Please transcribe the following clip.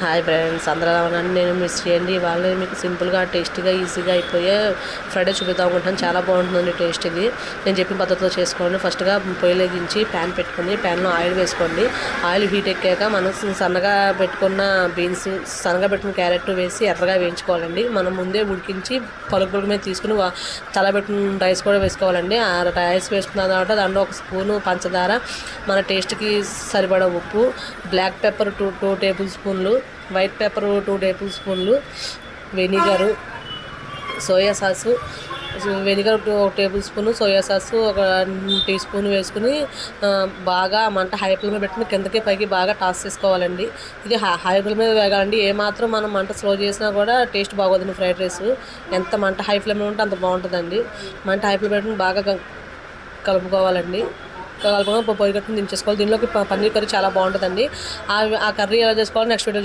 Hi friends, అందరూ ఎలా ఉన్నారని నేను మిస్ చేయండి. ఇవాళ మీకు సింపుల్గా టేస్టీగా ఈజీగా అయిపోయే ఫ్రైడ్ రైస్ చూపిద్దాం అనుకుంటాను. చాలా బాగుంటుందండి టేస్ట్ ఇది. నేను చెప్పిన పద్ధతిలో చేసుకోండి. ఫస్ట్గా పొయ్యి వెలిగించి ప్యాన్ పెట్టుకొని ప్యాన్లో ఆయిల్ వేసుకోండి. ఆయిల్ హీట్ ఎక్కాక మనం సన్నగా పెట్టుకున్న బీన్స్, సన్నగా పెట్టుకున్న క్యారెట్ వేసి ఎర్రగా వేయించుకోవాలండి. మనం ముందే ఉడికించి పలుకు మీద తీసుకుని చల్లబెట్టిన రైస్ కూడా వేసుకోవాలండి. ఆ రైస్ వేసుకున్న తర్వాత దాంట్లో ఒక స్పూను పంచదార, మన టేస్ట్కి సరిపడా ఉప్పు, బ్లాక్ పెప్పర్ టూ టేబుల్ స్పూన్లు, వైట్ పెప్పర్ 2 టేబుల్ స్పూన్లు, vinegar, soya sauce, vinegar 1 tablespoon, soya sauce 1 teaspoon వేసుకుని బాగా మంట హై ఫ్లేమ్ మీద పెట్టుకుని కిందకి పైకి బాగా టాస్ చేసుకోవాలండి. ఇది హై ఫ్లేమ్ మీద వేగాలండి. ఏమాత్రం మనం మంట స్లో చేసినా కూడా టేస్ట్ బాగోదండి ఫ్రైడ్ రైస్. ఎంత మంట హై ఫ్లేమ్లో ఉంటే అంత బాగుంటుందండి. మంట హై ఫ్లేమ్ పెట్టుకుని బాగా కలుపుకోవాలండి. కలుపుకొని పొయ్యి కట్టుకుని దించేసుకోవాలి. దీనిలోకి పన్నీర్ కర్రీ చాలా బాగుంటుందండి. ఆ కర్రీ ఎలా చేసుకోవాలో నెక్స్ట్ వీడియో